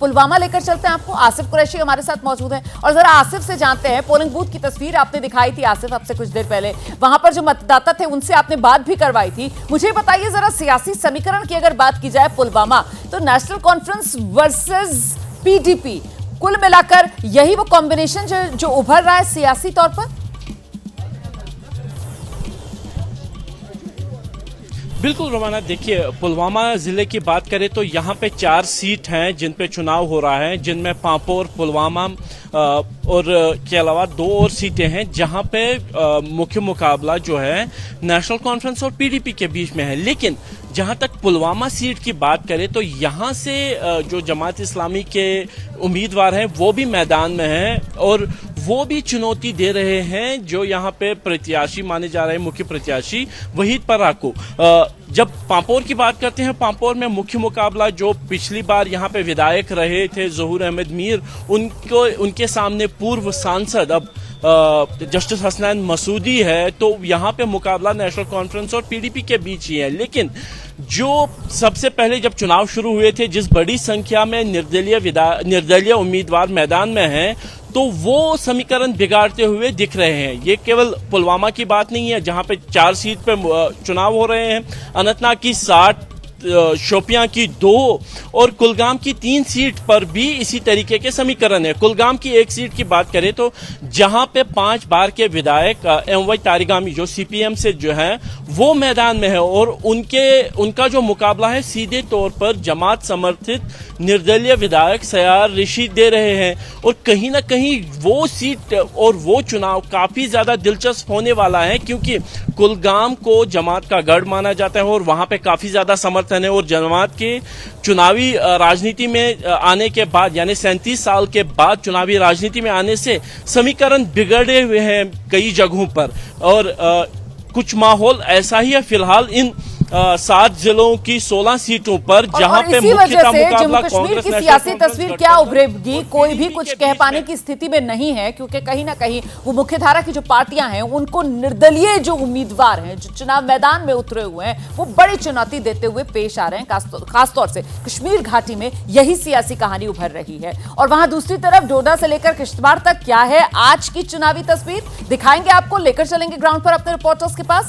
पुलवामा लेकर चलते हैं आपको। आसिफ कुरैशी हमारे साथ मौजूद हैं और जरा आसिफ से जानते हैं, पोलिंग बूथ की तस्वीर आपने दिखाई थी आसिफ आपसे कुछ देर पहले, वहां पर जो मतदाता थे उनसे आपने बात भी करवाई थी। मुझे बताइए जरा, सियासी समीकरण की अगर बात की जाए पुलवामा, तो नेशनल कॉन्फ्रेंस वर्सेस पीडीपी, कुल मिलाकर यही वो कॉम्बिनेशन जो उभर रहा है सियासी तौर पर। बिल्कुल रोमाना, देखिए पुलवामा जिले की बात करें तो यहाँ पे 4 सीट हैं जिन पे चुनाव हो रहा है, जिनमें पांपोर, पुलवामा और के अलावा 2 और सीटें हैं जहाँ पे मुख्य मुकाबला जो है नेशनल कॉन्फ्रेंस और पीडीपी के बीच में है। लेकिन जहां तक पुलवामा सीट की बात करें तो यहां से जो जमात इस्लामी के उम्मीदवार हैं वो भी मैदान में हैं और वो भी चुनौती दे रहे हैं जो यहाँ पे प्रत्याशी माने जा रहे हैं, मुख्य प्रत्याशी वहीद पराग को। जब पांपोर की बात करते हैं, पांपोर में मुख्य मुकाबला जो पिछली बार यहाँ पे विधायक रहे थे ज़हूर अहमद मीर, उनके सामने पूर्व सांसद अब जस्टिस हसनैन मसूदी है, तो यहाँ पे मुकाबला नेशनल कॉन्फ्रेंस और पीडीपी के बीच ही है। लेकिन जो सबसे पहले जब चुनाव शुरू हुए थे, जिस बड़ी संख्या में निर्दलीय उम्मीदवार मैदान में हैं, तो वो समीकरण बिगाड़ते हुए दिख रहे हैं। ये केवल पुलवामा की बात नहीं है जहां पे 4 सीट पे चुनाव हो रहे हैं, अनंतनाग की 60, शोपियां की 2 और कुलगाम की 3 सीट पर भी इसी तरीके के समीकरण है। कुलगाम की 1 सीट की बात करें तो जहां पे 5 बार के विधायक एमवाई तारिगामी जो सीपीएम से जो है वो मैदान में है और उनका जो मुकाबला है सीधे तौर पर जमात समर्थित निर्दलीय विधायक सयार ऋषि दे रहे हैं। और कहीं ना कहीं वो सीट और वो चुनाव काफी ज्यादा दिलचस्प होने वाला है, क्योंकि कुलगाम को जमात का गढ़ माना जाता है और वहां पे काफी ज्यादा समर्थन है। और जमात के चुनावी राजनीति में आने के बाद, यानी 37 साल के बाद चुनावी राजनीति में आने से समीकरण बिगड़े हुए हैं कई जगहों पर। और कुछ माहौल ऐसा ही है फिलहाल इन 7 जिलों की 16 सीटों पर, जहां पे मुख्यतः मुकाबला कांग्रेस की सियासी तस्वीर क्या उभरेगी, कोई भी कुछ कह पाने की स्थिति में नहीं है, क्योंकि कहीं ना कहीं वो मुख्यधारा की जो पार्टियां हैं उनको निर्दलीय जो उम्मीदवार हैं जो चुनाव मैदान में उतरे हुए हैं वो बड़ी चुनौती देते हुए पेश आ रहे हैं। खासतौर से कश्मीर घाटी में यही सियासी कहानी उभर रही है। और वहां दूसरी तरफ डोडा से लेकर किश्तवाड़ तक क्या है आज की चुनावी तस्वीर, दिखाएंगे आपको, लेकर चलेंगे ग्राउंड पर अपने रिपोर्टर्स के पास।